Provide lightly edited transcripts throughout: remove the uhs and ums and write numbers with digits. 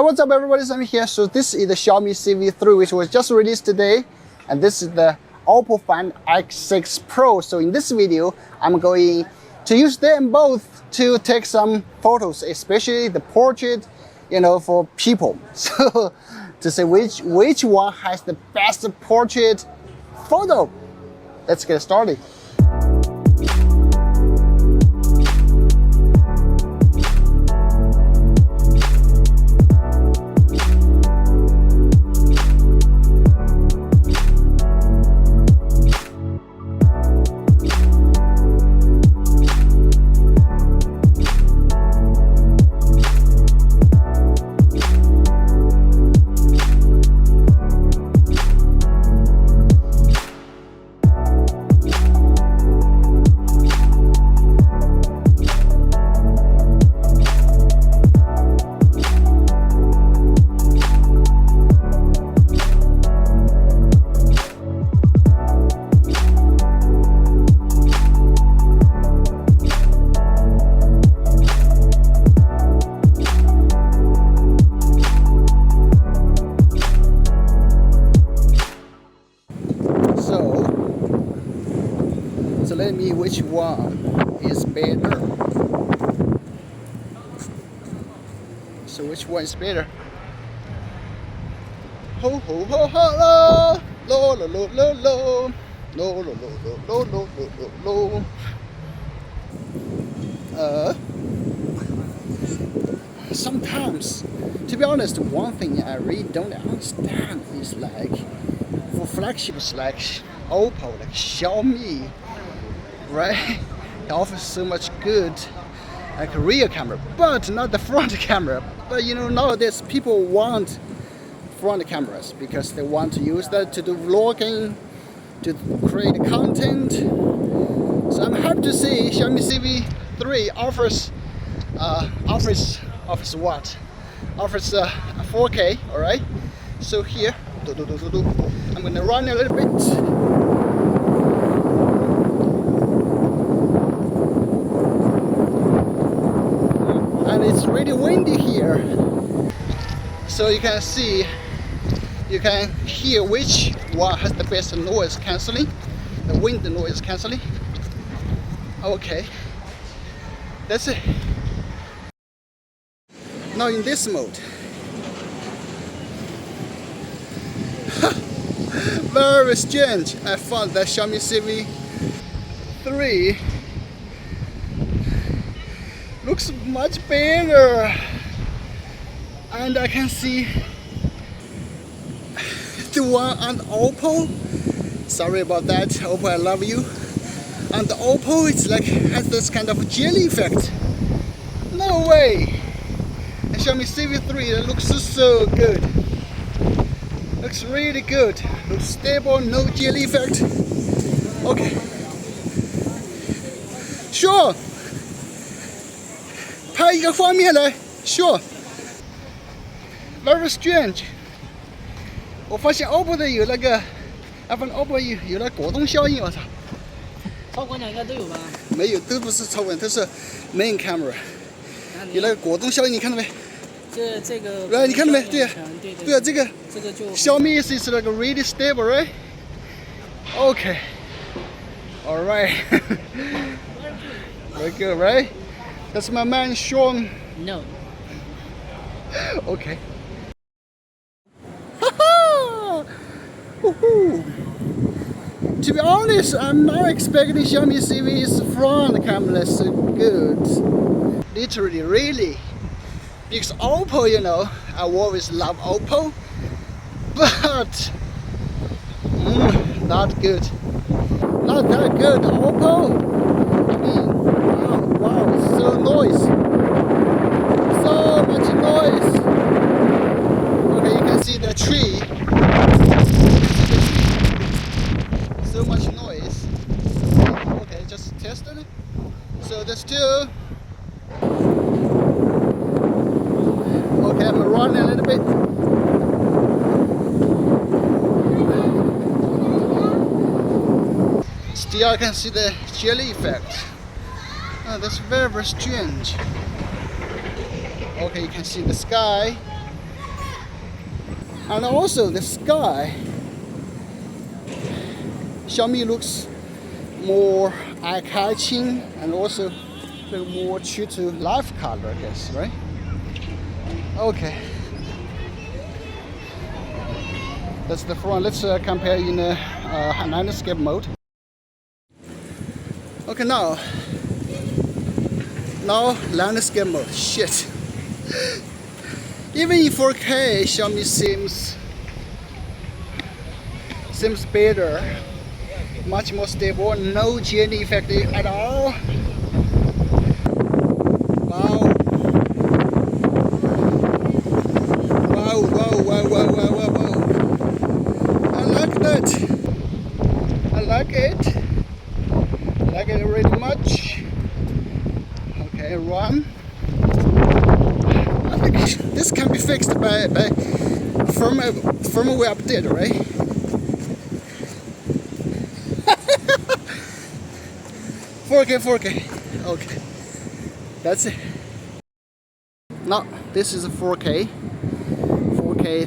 Hi, what's up everybody, Sami here. So this is the Xiaomi Civi 3 which was just released today, and this is the OPPO Find X6 Pro. So in this video, I'm going to use them both to take some photos, especially the portrait, for people. So to see which one has the best portrait photo. Let's get started. So let me which one is better. So which one is better? Ho ho ho ho lo lo lo lo lo lo lo lo lo lo lo lo. Sometimes, to be honest, one thing I really don't understand is like for flagships like OPPO, like Xiaomi, right? It offers so much good like rear camera, but not the front camera. But nowadays people want front cameras because they want to use that to do vlogging, to create content. So I'm happy to see Xiaomi Civi 3 offers what? Offers 4K, alright? So here, I'm gonna run a little bit. And it's really windy here. So you can see, you can hear which one has the best noise cancelling, the wind noise cancelling. Okay, that's it. Now in this mode, very strange. I found that Xiaomi Civi 3 looks much better, and I can see the one on OPPO. Sorry about that, OPPO, I love you. And the OPPO, it's like has this kind of jelly effect. No way. And Xiaomi Civi 3, that looks so good. Looks really good. Looks stable, no jelly effect. Okay. Sure. 拍一个画面来 ，Sure. Very strange. 我发现 OPPO 的有那个，OPPO 有那果冻效应，我操。超广角应该都有吧？没有，都不是超广，都是 main camera。有那个果冻效应，你看到没？这个。来，你看到没？对呀，对啊，这个就。Xiaomi is like really stable, right? Okay. All right. Very good, right? That's my man Sean. No. Okay. Woohoo! To be honest, I'm not expecting Xiaomi Civi's front camera so good. Literally, really. Because OPPO, I always love OPPO, but not good. Not that good, OPPO. Wow, so noise. So much noise. Okay, you can see the tree. So much noise. Okay, just tested it. So there's two. Okay, I'm gonna run a little bit. Still I can see the jelly effect. Oh, that's very, very strange. Okay, you can see the sky. And also the sky. Xiaomi looks more eye-catching and also a little more true to life color, I guess, right? Okay. That's the front. Let's compare in a landscape mode. Okay, now landscape mode. Shit. Even in 4K, Xiaomi seems better, much more stable, no journey effect at all. Wow. Wow. I like that. I like it. I like it really much. Okay, run. I think this can be fixed by firmware update, right? Four K. Okay, that's it. Now this is a 4K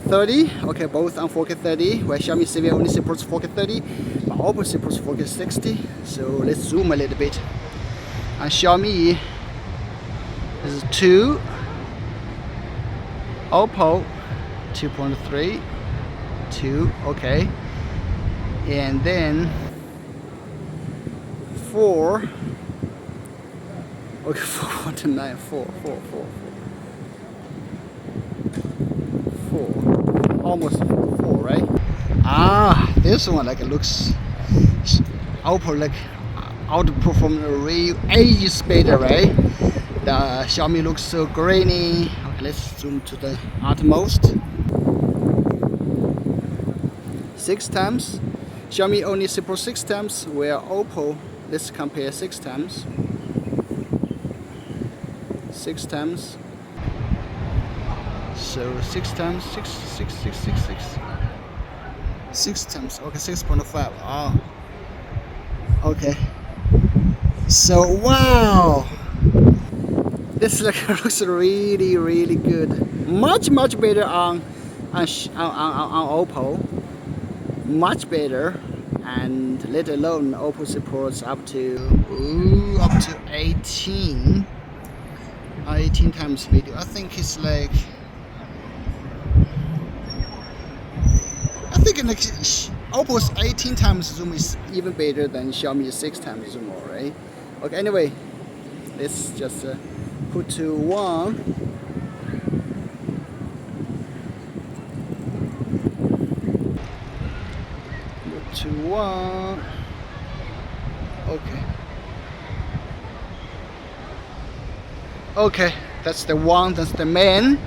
30. Okay, both on 4K 30. Where Xiaomi Civi only supports 4K 30, but OPPO supports 4K 60. So let's zoom a little bit. And Xiaomi is 2. OPPO 2.3, 2, okay, and then 4, okay, 4.9, 4, almost 4, right? Ah, this one like looks OPPO like outperformed the ages better, right? The Xiaomi looks so grainy. Okay, let's zoom to the utmost. 6 times. Xiaomi only supports 6 times, where OPPO, let's compare 6 times. 6 times. So 6 times, 6 times. Okay, 6.5. Oh, okay. So wow. This looks really good. Much better on OPPO. Much better, and let alone OPPO supports up to 18 times video. I think it's like OPPO's 18 times zoom is even better than Xiaomi's 6 times zoom, right? Okay, anyway, let's just put to 1. Put to 1. Okay, that's the one. That's the main.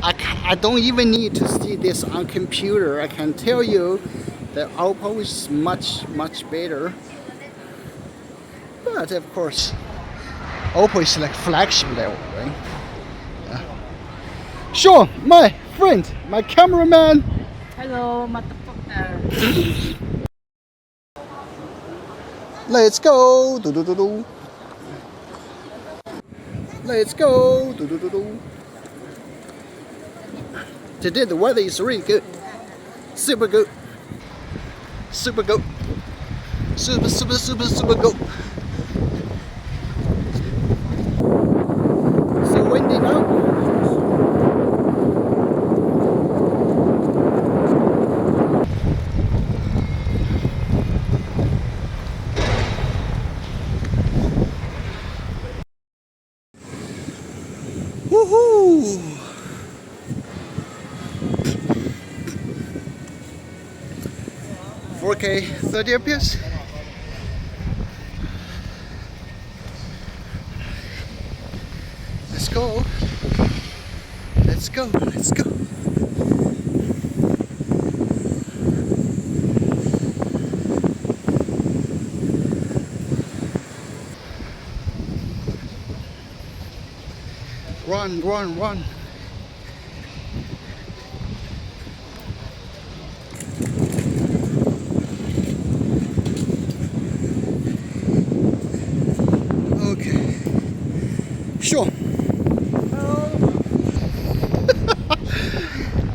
I don't even need to see this on computer. I can tell you that OPPO is much better. But of course, OPPO is like flagship level, right? Yeah. Sure, my friend, my cameraman. Hello, motherfucker. Let's go. Let's go. Today the weather is really good. Super good. Super good. Super good. So windy now. Woohoo! 4K 30 FPS. Let's go. Let's go. Let's go. Run. Okay. Sure.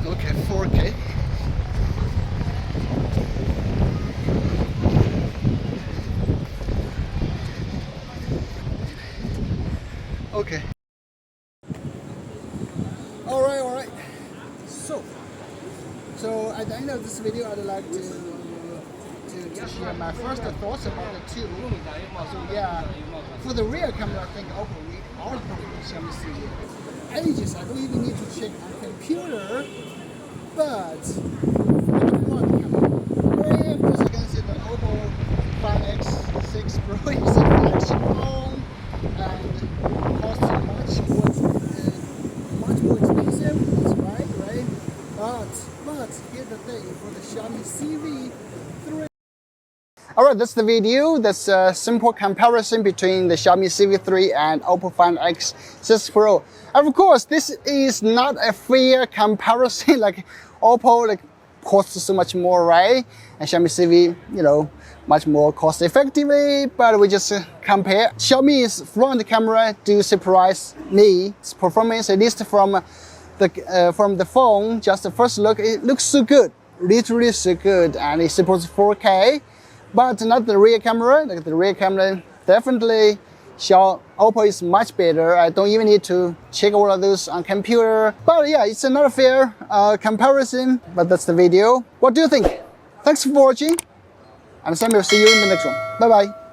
Okay, 4K. so far. So at the end of this video, I'd like to share my first thoughts about the two. So yeah, for the rear camera, I think OPPO we outperform Xiaomi Civi. Ages, I don't even need to check on computer, but for the front camera, of course you can see the OPPO 5X6 Pro is a flagship phone and costs much more expensive. That's right? But here's the thing, for the Xiaomi Civi 3. Alright, that's the video. That's a simple comparison between the Xiaomi Civi 3 and OPPO Find X6 Pro. And of course, this is not a fair comparison. Like OPPO costs so much more, right? And Xiaomi Civi, much more cost effectively. But we just compare. Xiaomi's front camera do surprise me. Its performance, at least from the phone, just the first look, it looks so good, literally so good, and it supports 4K, but not the rear camera. Like the rear camera, definitely, OPPO is much better. I don't even need to check all of those on computer. But yeah, it's not a fair comparison. But that's the video. What do you think? Thanks for watching. I'm Sami. Will see you in the next one. Bye bye.